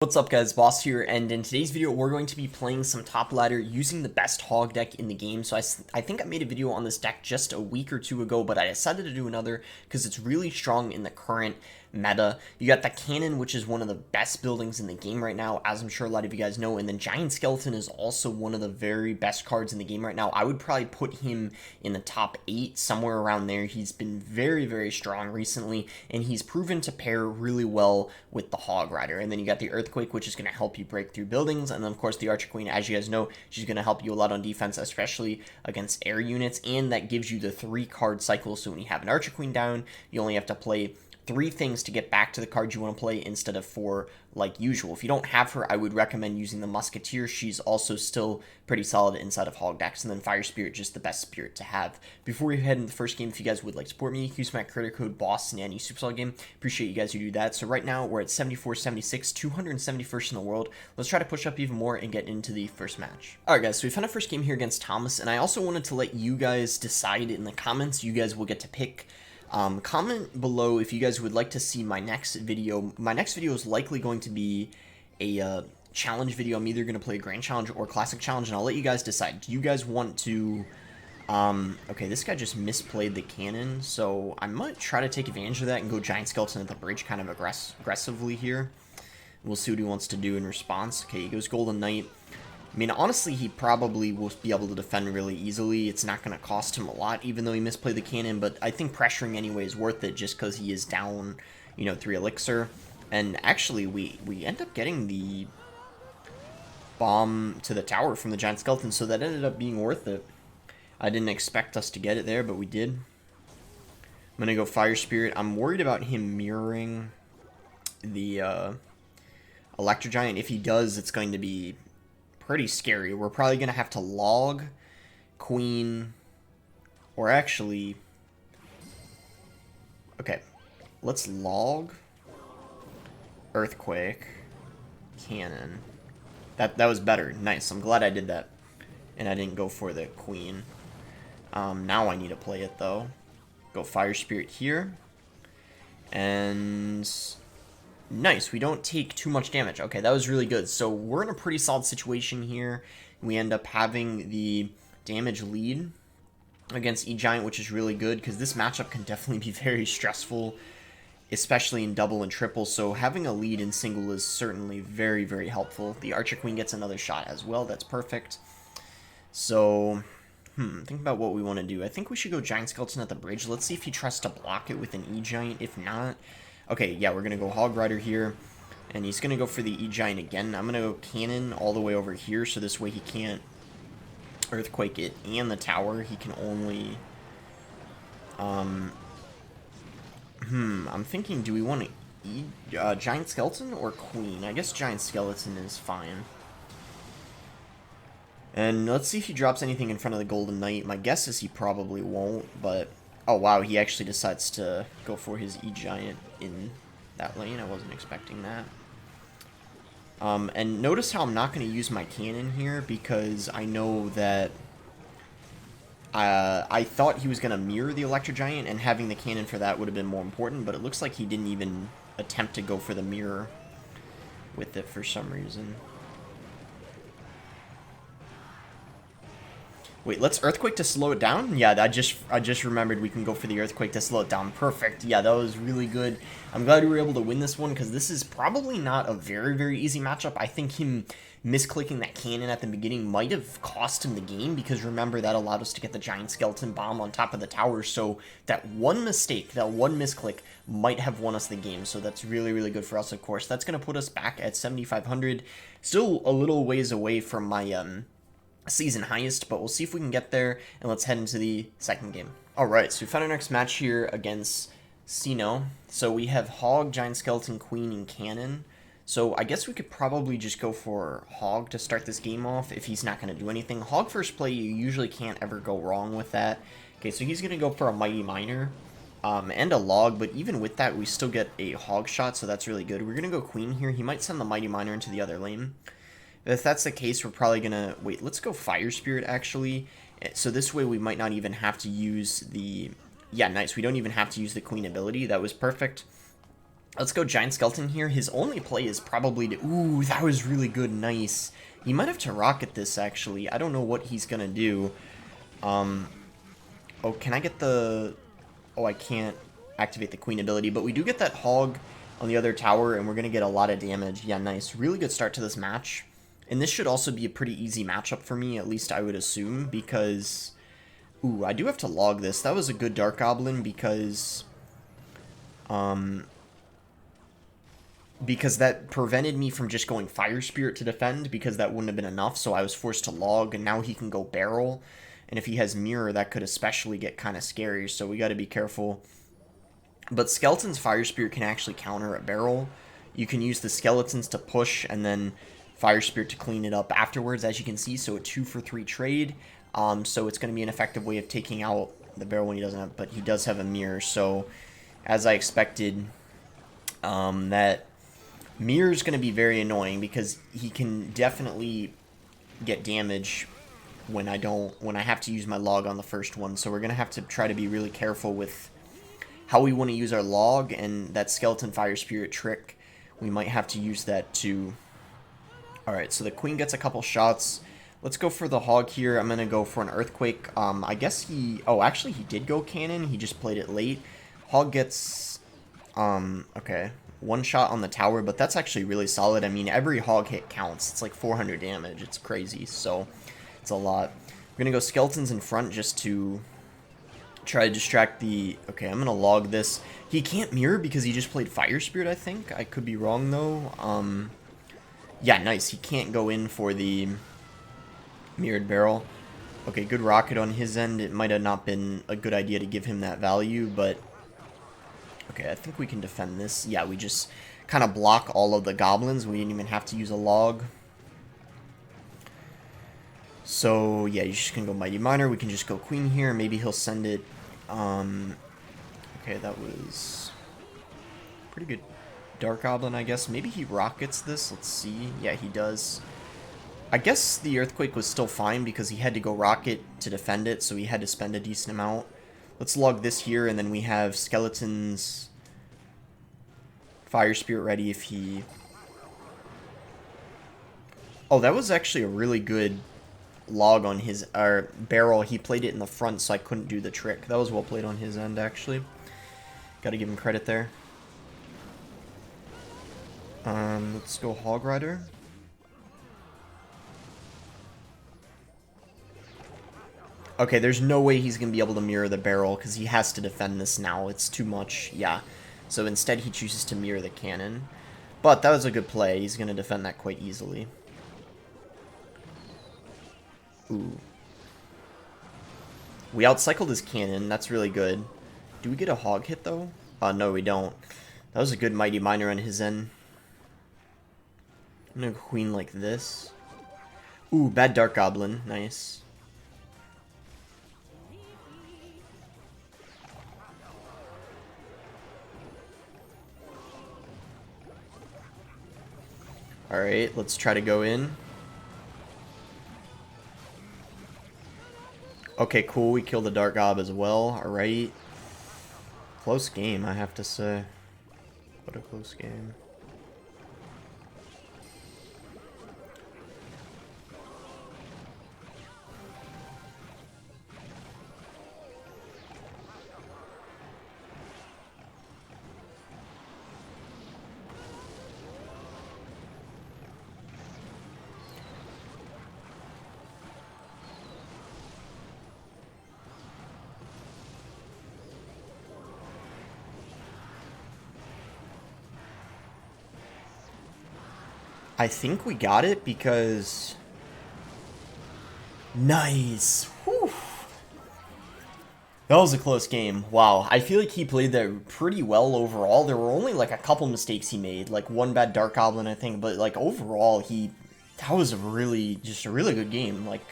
What's up guys, Boss here, and in today's video we're going to be playing some top ladder using the best hog deck in the game. So I think I made a video on this deck just a week or two ago, but I decided to do another because it's really strong in the current meta. You got the cannon, which is one of the best buildings in the game right now, as I'm sure a lot of you guys know, and then Giant Skeleton is also one of the very best cards in the game right now. I would probably put him in the top 8, somewhere around there. He's been very strong recently, and he's proven to pair really well with the Hog Rider. And then you got the Earthquake, which is going to help you break through buildings, and then of course the Archer Queen, as you guys know, she's going to help you a lot on defense, especially against air units, and that gives you the 3-card cycle. So when you have an Archer Queen down, you only have to play 3 things to get back to the cards you want to play instead of 4 like usual. If you don't have her, I would recommend using the Musketeer. She's also still pretty solid inside of Hog decks. And then Fire Spirit, just the best spirit to have. Before we head into the first game, if you guys would like to support me, use my credit code BOSS in any Super Solid game. Appreciate you guys who do that. So right now we're at 74, 76, 271st in the world. Let's try to push up even more and get into the first match. Alright guys, so we found a first game here against Thomas, and I also wanted to let you guys decide in the comments. You guys will get to pick. Comment below if you guys would like to see my next video. My next video is likely going to be a challenge video. I'm either going to play a Grand Challenge or Classic Challenge, and I'll let you guys decide. Do you guys want to... okay, this guy just misplayed the cannon, so I might try to take advantage of that and go Giant Skeleton at the bridge kind of aggressively here. We'll see what he wants to do in response. Okay, he goes Golden Knight. I mean, honestly, he probably will be able to defend really easily. It's not going to cost him a lot, even though he misplayed the cannon, but I think pressuring anyway is worth it just because he is down, you know, 3 elixir. And actually, we end up getting the bomb to the tower from the Giant Skeleton, so that ended up being worth it. I didn't expect us to get it there, but we did. I'm going to go Fire Spirit. I'm worried about him mirroring the Electro Giant. If he does, it's going to be pretty scary. We're probably going to have to log Queen, or actually, okay, let's log Earthquake, Cannon. That was better. Nice. I'm glad I did that, and I didn't go for the Queen. Now I need to play it, though. Go Fire Spirit here, and... nice, we don't take too much damage. Okay, that was really good. So we're in a pretty solid situation here. We end up having the damage lead against E-Giant, which is really good because this matchup can definitely be very stressful, especially in double and triple. So having a lead in single is certainly very helpful. The Archer Queen gets another shot as well. That's perfect. So, think about what we want to do. I think we should go Giant Skeleton at the bridge. Let's see if he tries to block it with an E-Giant. If not... okay, yeah, we're going to go Hog Rider here, and he's going to go for the E-Giant again. I'm going to go Cannon all the way over here, so this way he can't Earthquake it and the tower. He can only... I'm thinking, do we want to Giant Skeleton or Queen? I guess Giant Skeleton is fine. And let's see if he drops anything in front of the Golden Knight. My guess is he probably won't, but... oh, wow, he actually decides to go for his E-Giant in that lane. I wasn't expecting that. And notice how I'm not going to use my cannon here because I know that I thought he was going to mirror the Electro Giant, and having the cannon for that would have been more important, but it looks like he didn't even attempt to go for the mirror with it for some reason. Wait, let's Earthquake to slow it down? Yeah, I just remembered we can go for the Earthquake to slow it down. Perfect. Yeah, that was really good. I'm glad we were able to win this one because this is probably not a very easy matchup. I think him misclicking that cannon at the beginning might have cost him the game because remember that allowed us to get the Giant Skeleton bomb on top of the tower. So that one mistake, that one misclick might have won us the game. So that's really good for us, of course. That's going to put us back at 7,500. Still a little ways away from my... season highest, but we'll see if we can get there, and let's head into the second game. Alright, so we found our next match here against Sino. So we have Hog, Giant Skeleton, Queen, and Cannon. So I guess we could probably just go for Hog to start this game off if he's not going to do anything. Hog first play, you usually can't ever go wrong with that. Okay, so he's going to go for a Mighty Miner and a Log, but even with that, we still get a Hog shot, so that's really good. We're going to go Queen here. He might send the Mighty Miner into the other lane. If that's the case, we're probably going to... wait, let's go Fire Spirit, actually. So this way we might not even have to use the... yeah, nice. We don't even have to use the Queen ability. That was perfect. Let's go Giant Skeleton here. His only play is probably to... Ooh, that was really good. Nice. He might have to rocket this, actually. I don't know what he's going to do. Oh, can I get the... Oh, I can't activate the Queen ability, but we do get that Hog on the other tower, and we're going to get a lot of damage. Yeah, nice. Really good start to this match. And this should also be a pretty easy matchup for me, at least I would assume, because... Ooh, I do have to log this. That was a good Dark Goblin because that prevented me from just going Fire Spirit to defend, because that wouldn't have been enough, so I was forced to log, and now he can go Barrel. And if he has Mirror, that could especially get kind of scary, so we got to be careful. But Skeleton's Fire Spirit can actually counter a Barrel. You can use the Skeletons to push, and then Fire Spirit to clean it up afterwards, as you can see, so a 2-for-3 trade. So it's going to be an effective way of taking out the Barrel when he doesn't have, but he does have a Mirror, so as I expected, that Mirror is going to be very annoying, because he can definitely get damage when I have to use my log on the first one, so we're going to have to try to be really careful with how we want to use our log, and that Skeleton Fire Spirit trick, we might have to use that too. Alright, so the Queen gets a couple shots. Let's go for the Hog here. I'm going to go for an Earthquake. I guess he... Oh, actually, he did go Cannon. He just played it late. Hog gets... Okay. One shot on the tower, but that's actually really solid. I mean, every Hog hit counts. It's like 400 damage. It's crazy, so it's a lot. We're going to go Skeletons in front just to try to distract the... Okay, I'm going to log this. He can't Mirror because he just played Fire Spirit, I think. I could be wrong, though. Yeah, nice. He can't go in for the Mirrored Barrel. Okay, good rocket on his end. It might have not been a good idea to give him that value, but... Okay, I think we can defend this. Yeah, we just kind of block all of the goblins. We didn't even have to use a log. So, yeah, you just can go Mighty Miner. We can just go Queen here. Maybe he'll send it... Okay, that was pretty good Dark Goblin, I guess. Maybe he rockets this. Let's see. Yeah, he does. I guess the Earthquake was still fine because he had to go rocket to defend it, so he had to spend a decent amount. Let's log this here, and then we have Skeleton's Fire Spirit ready if he... Oh, that was actually a really good log on his barrel. He played it in the front, so I couldn't do the trick. That was well played on his end, actually. Gotta give him credit there. Let's go Hog Rider. Okay, there's no way he's going to be able to mirror the barrel, because he has to defend this now. It's too much, yeah. So instead he chooses to mirror the cannon. But that was a good play. He's going to defend that quite easily. Ooh. We outcycled his cannon. That's really good. Do we get a hog hit, though? No, we don't. That was a good Mighty Miner on his end. I'm going to queen like this. Ooh, bad Dark Goblin. Nice. Alright, let's try to go in. Okay, cool. We killed the Dark Gob as well. Alright. Close game, I have to say. What a close game. I think we got it because... Nice! Whew. That was a close game. Wow, I feel like he played that pretty well overall. There were only like a couple mistakes he made, like one bad Dark Goblin, I think, but like overall, that was just a really good game. Like,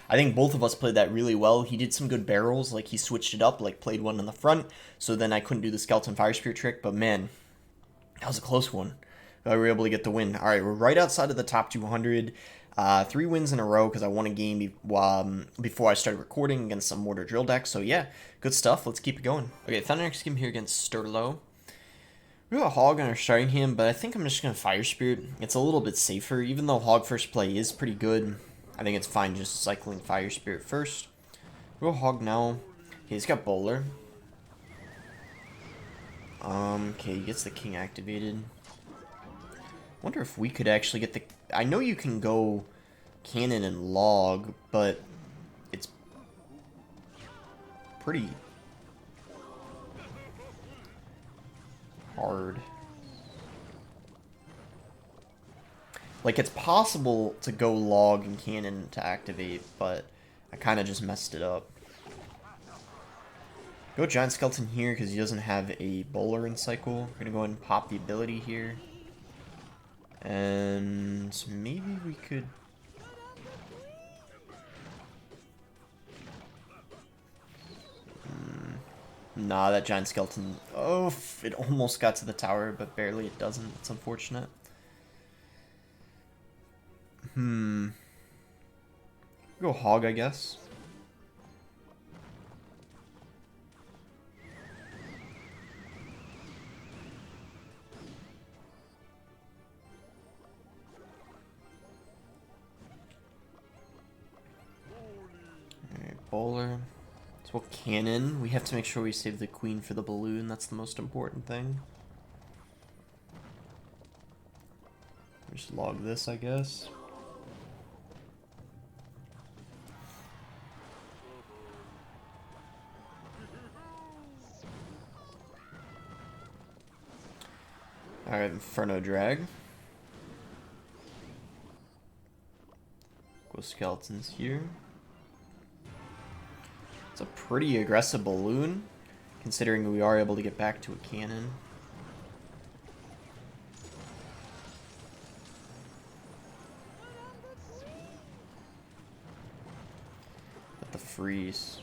I think both of us played that really well. He did some good barrels, like he switched it up, like played one in the front, so then I couldn't do the Skeleton Fire Spirit trick, but man, that was a close one. We were able to get the win. All right, we're right outside of the top 200. 3 wins in a row because I won a game before I started recording against some Mortar Drill deck. So yeah, good stuff. Let's keep it going. Okay, Thunder Skim here against Sturlow. We got Hog on our starting hand, but I think I'm just going to Fire Spirit. It's a little bit safer, even though Hog first play is pretty good. I think it's fine just cycling Fire Spirit first. We go Hog now. Okay, he's got Bowler. Okay, he gets the King activated. Wonder if we could actually get the... I know you can go Cannon and Log, but it's pretty hard. Like, it's possible to go Log and Cannon to activate, but I kind of just messed it up. Go Giant Skeleton here because he doesn't have a Bowler in cycle. We're going to go ahead and pop the ability here. And maybe we could... Nah, that Giant Skeleton... Oh, it almost got to the tower, but barely it doesn't. It's unfortunate. Go Hog, I guess. Alright, Bowler. So we'll Cannon. We have to make sure we save the Queen for the balloon. That's the most important thing. Just log this, I guess. Alright, Inferno Drag. Go Skeletons here. It's a pretty aggressive balloon, considering we are able to get back to a cannon. But the freeze.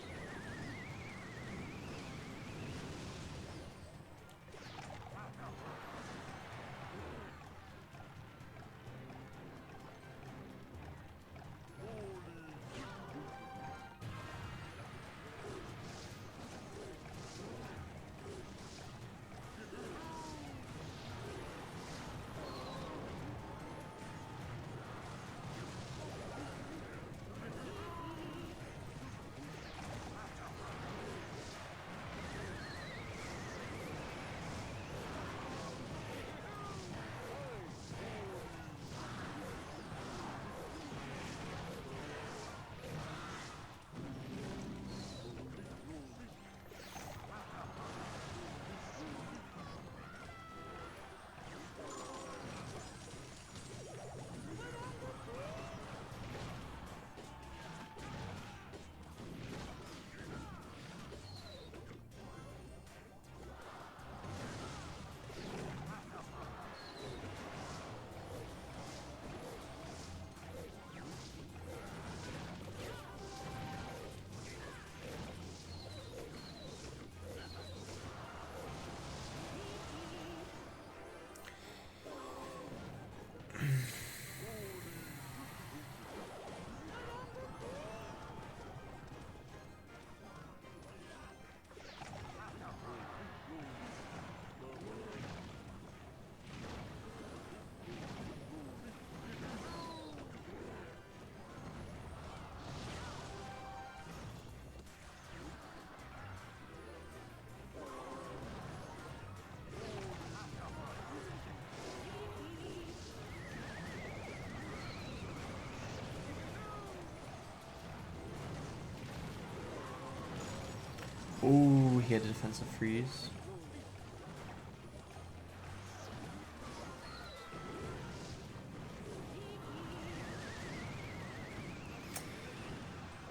Ooh, he had a defensive freeze.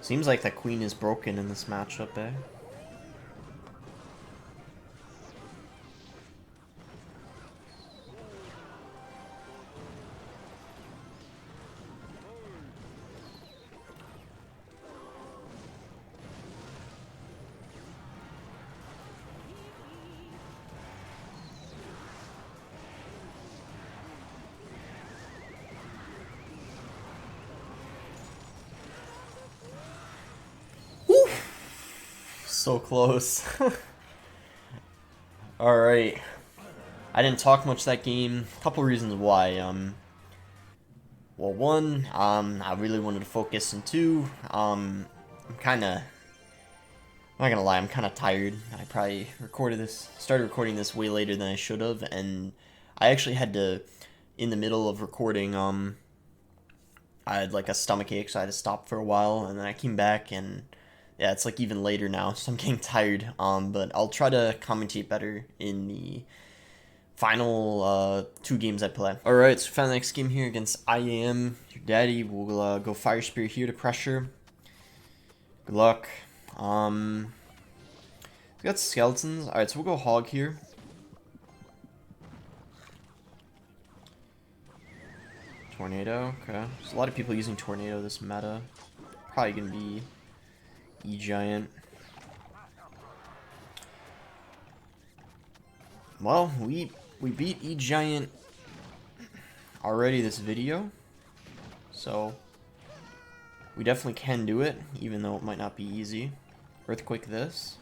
Seems like that queen is broken in this matchup, eh? So close. Alright. I didn't talk much that game. A couple reasons why. Well, one, I really wanted to focus, and two, I'm not gonna lie, I'm kind of tired. I probably started recording this way later than I should have, and I actually had to, in the middle of recording, I had like a stomach ache, so I had to stop for a while, and then I came back, and yeah, it's like even later now, so I'm getting tired. But I'll try to commentate better in the final 2 games I play. Alright, so found the next game here against IAM, your daddy. We'll go Fire Spirit here to pressure. Good luck. We got skeletons. Alright, so we'll go Hog here. Tornado, okay. There's a lot of people using Tornado this meta. Probably gonna be E-Giant. Well, we beat E-Giant already this video. So, we definitely can do it, even though it might not be easy. Earthquake this.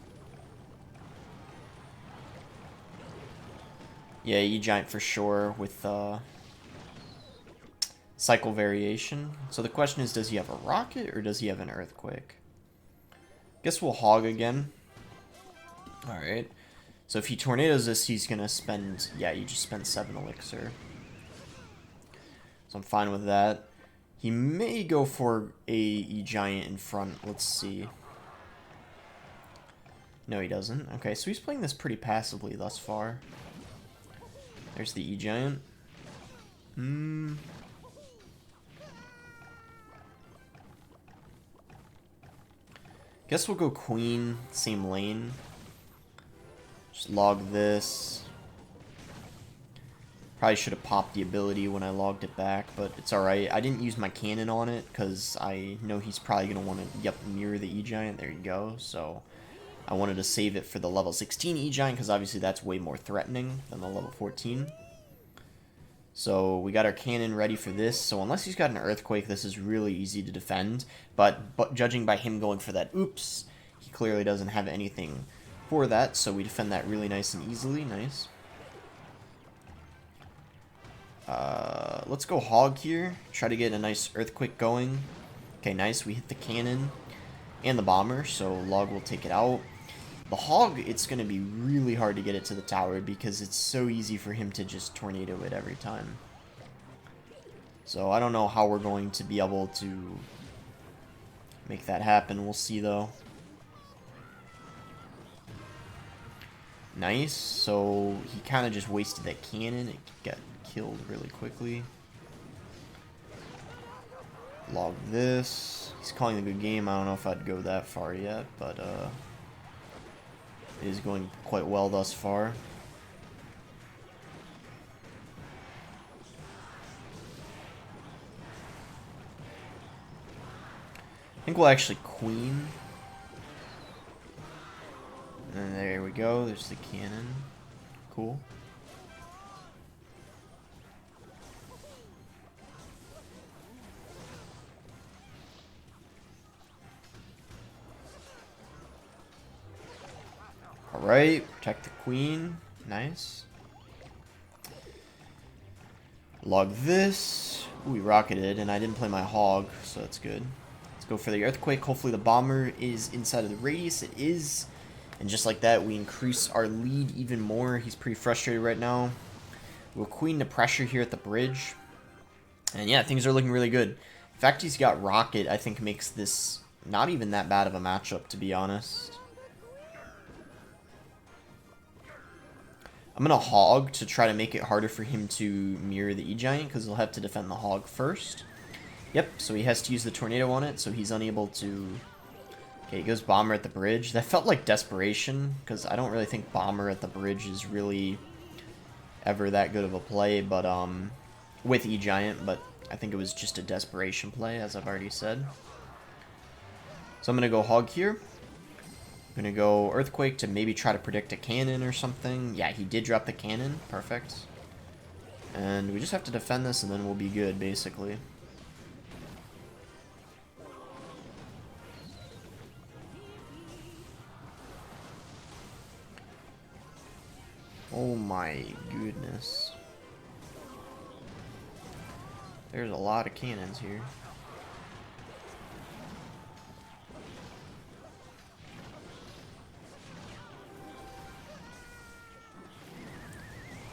Yeah, E-Giant for sure with cycle variation. So the question is, does he have a rocket or does he have an earthquake? Guess we'll Hog again. Alright. So if he tornadoes this, he's gonna spend, yeah, you just spend 7 elixir. So I'm fine with that. He may go for a E-Giant in front. Let's see. No, he doesn't. Okay, so he's playing this pretty passively thus far. There's the E-Giant. Guess we'll go Queen, same lane. Just log this. Probably should have popped the ability when I logged it back, but it's alright. I didn't use my cannon on it, because I know he's probably going to want to, yep, mirror the E-Giant. There you go. So I wanted to save it for the level 16 E-Giant, because obviously that's way more threatening than the level 14. So we got our cannon ready for this. So unless he's got an earthquake, this is really easy to defend. But judging by him going for that oops, he clearly doesn't have anything for that. So we defend that really nice and easily. Nice. Let's go Hog here. Try to get a nice earthquake going. Okay, nice. We hit the cannon and the bomber, so Log will take it out. The Hog, it's going to be really hard to get it to the tower because it's so easy for him to just tornado it every time. So I don't know how we're going to be able to make that happen. We'll see, though. Nice. So he kind of just wasted that cannon. It got killed really quickly. Log this. He's calling a good game. I don't know if I'd go that far yet, but it is going quite well thus far. I think we'll actually Queen. And there we go. There's the cannon. Cool. Alright, protect the queen. Nice. Log this. Ooh, we rocketed, and I didn't play my Hog, so that's good. Let's go for the earthquake. Hopefully the bomber is inside of the radius. It is. And just like that, we increase our lead even more. He's pretty frustrated right now. We'll queen the pressure here at the bridge. And yeah, things are looking really good. The fact he's got rocket, I think, makes this not even that bad of a matchup, to be honest. I'm going to Hog to try to make it harder for him to mirror the E-Giant, because he'll have to defend the Hog first. Yep, so he has to use the tornado on it, so he's unable to... Okay, he goes Bomber at the bridge. That felt like desperation, because I don't really think Bomber at the bridge is really ever that good of a play, but with E-Giant, but I think it was just a desperation play, as I've already said. So I'm going to go Hog here. I'm going to go Earthquake to maybe try to predict a cannon or something. Yeah, he did drop the cannon. Perfect. And we just have to defend this and then we'll be good, basically. Oh my goodness. There's a lot of cannons here.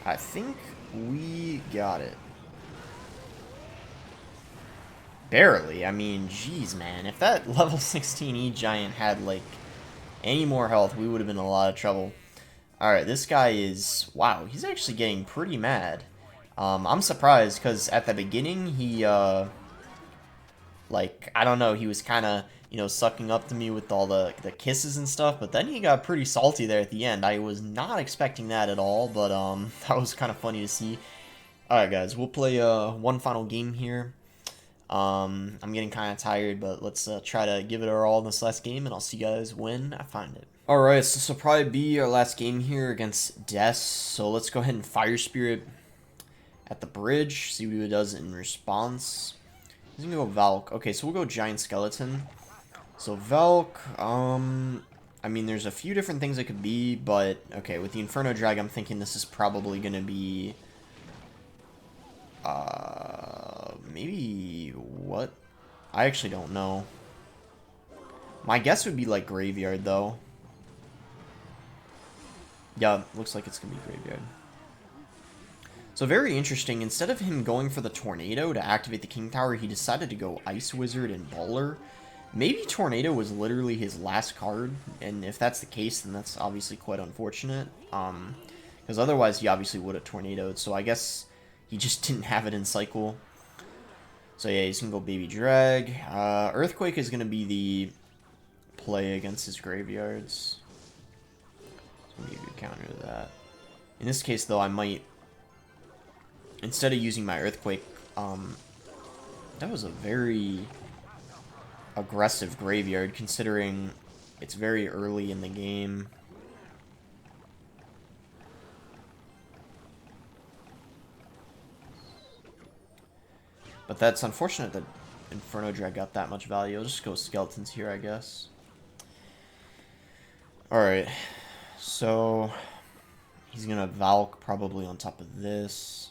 I think we got it. Barely. I mean, geez, man. If that level 16 E-Giant had, like, any more health, we would have been in a lot of trouble. Alright, this guy is... Wow, he's actually getting pretty mad. I'm surprised, because at the beginning, he, like, I don't know, he was kind of, you know, sucking up to me with all the kisses and stuff, but then he got pretty salty there at the end. I was not expecting that at all, but, that was kind of funny to see. Alright, guys, we'll play, one final game here. I'm getting kind of tired, but let's try to give it our all in this last game, and I'll see you guys when I find it. Alright, so this will probably be our last game here against Des, so let's go ahead and Fire Spirit at the bridge, see what it does in response. He's gonna go Valk. Okay, so we'll go Giant Skeleton. So Valk, I mean, there's a few different things it could be, but, okay, with the Inferno Drag, I'm thinking this is probably gonna be... maybe what? I actually don't know. My guess would be like Graveyard though. Yeah, looks like it's gonna be Graveyard. So very interesting. Instead of him going for the Tornado to activate the King Tower, he decided to go Ice Wizard and Bowler. Maybe Tornado was literally his last card, and if that's the case, then that's obviously quite unfortunate. Because otherwise he obviously would have Tornadoed. So I guess he just didn't have it in cycle. So yeah, he's going to go Baby Drag. Earthquake is going to be the play against his graveyards. It's going to be a good counter to that. In this case, though, I might... Instead of using my Earthquake... that was a very aggressive graveyard, considering it's very early in the game. But that's unfortunate that Inferno Drag got that much value. I'll just go Skeletons here, I guess. Alright. So... he's gonna Valk probably on top of this.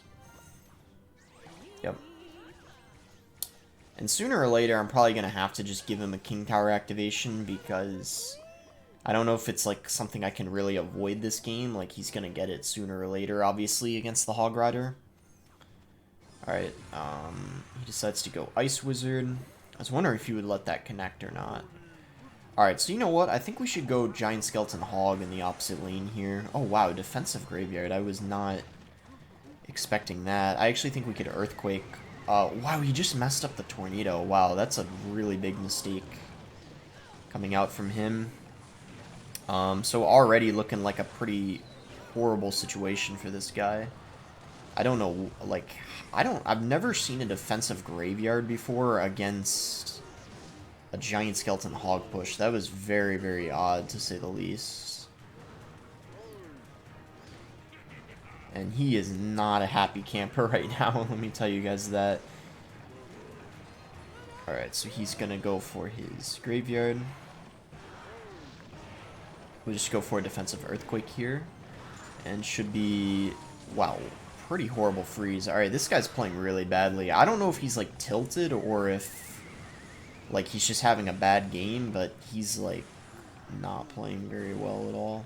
Yep. And sooner or later, I'm probably gonna have to just give him a King Tower activation, because... I don't know if it's, like, something I can really avoid this game. Like, he's gonna get it sooner or later, obviously, against the Hog Rider. Alright, he decides to go Ice Wizard. I was wondering if he would let that connect or not. Alright, so you know what? I think we should go Giant Skeleton Hog in the opposite lane here. Oh wow, defensive Graveyard. I was not expecting that. I actually think we could Earthquake. Wow, he just messed up the Tornado. Wow, that's a really big mistake coming out from him. So already looking like a pretty horrible situation for this guy. I don't know, like, I've never seen a defensive Graveyard before against a Giant Skeleton Hog push. That was very, very odd, to say the least. And he is not a happy camper right now, let me tell you guys that. Alright, so he's gonna go for his Graveyard. We'll just go for a defensive Earthquake here. And should be... wow. Pretty horrible freeze. Alright, this guy's playing really badly. I don't know if he's, like, tilted or if, like, he's just having a bad game, but he's, like, not playing very well at all.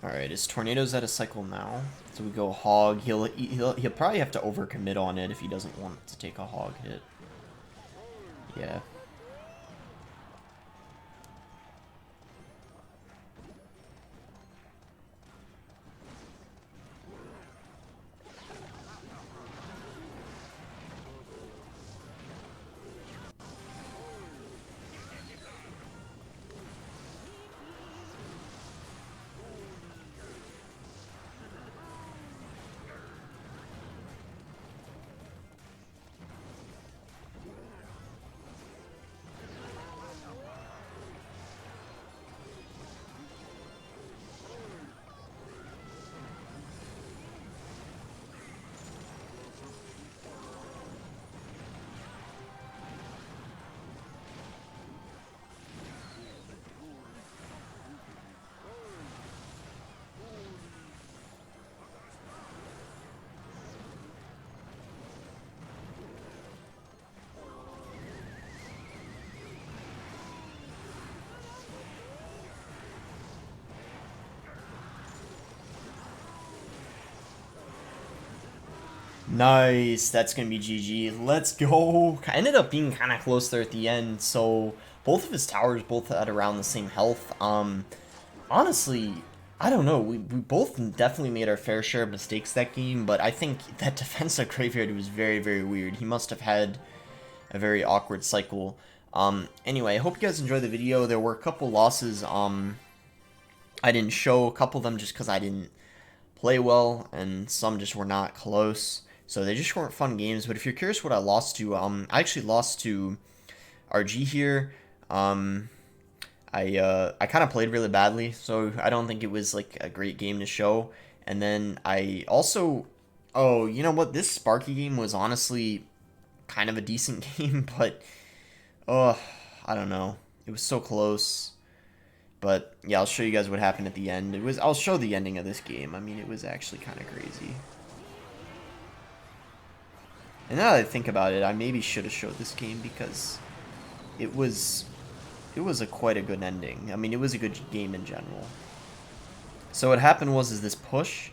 Alright, his Tornado's out of cycle now. So we go Hog. He'll probably have to overcommit on it if he doesn't want to take a Hog hit. Yeah. Nice. That's going to be GG. Let's go. Ended up being kind of close there at the end. So both of his towers both at around the same health. Honestly, I don't know. We both definitely made our fair share of mistakes that game, but I think that defense of Graveyard was very, very weird. He must have had a very awkward cycle. Anyway, I hope you guys enjoyed the video. There were a couple losses I didn't show, a couple of them just because I didn't play well, and some just were not close. So they just weren't fun games. But if you're curious what I lost to, I actually lost to RG here. I kind of played really badly, so I don't think it was like a great game to show. And then I also, oh, you know what? This Sparky game was honestly kind of a decent game, but I don't know. It was so close. But yeah, I'll show you guys what happened at the end. I'll show the ending of this game. I mean, it was actually kind of crazy. And now that I think about it, I maybe should have showed this game because it was quite a good ending. I mean, it was a good game in general. So what happened was this push.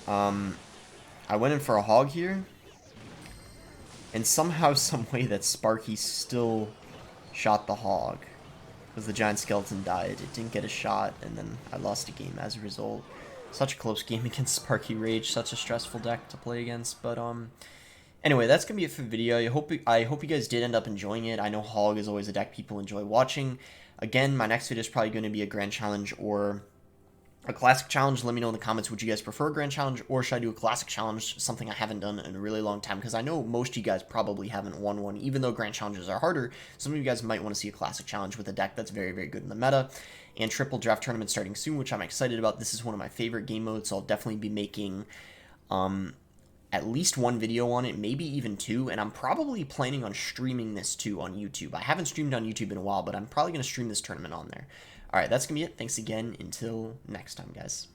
I went in for a hog here, and somehow, some way, that Sparky still shot the hog because the giant skeleton died. It didn't get a shot, and then I lost a game as a result. Such a close game against Sparky Rage. Such a stressful deck to play against. But anyway, that's gonna be it for the video. I hope you guys did end up enjoying it. I know Hog is always a deck people enjoy watching. Again, my next video is probably going to be a Grand Challenge or a Classic Challenge. Let me know in the comments, would you guys prefer a Grand Challenge, or should I do a Classic Challenge, something I haven't done in a really long time, because I know most of you guys probably haven't won one, even though Grand Challenges are harder. Some of you guys might want to see a Classic Challenge with a deck that's very, very good in the meta. And Triple Draft Tournament starting soon, which I'm excited about. This is one of my favorite game modes, so I'll definitely be making at least one video on it, maybe even two, and I'm probably planning on streaming this too on YouTube. I haven't streamed on YouTube in a while, but I'm probably going to stream this tournament on there. Alright, that's going to be it. Thanks again. Until next time, guys.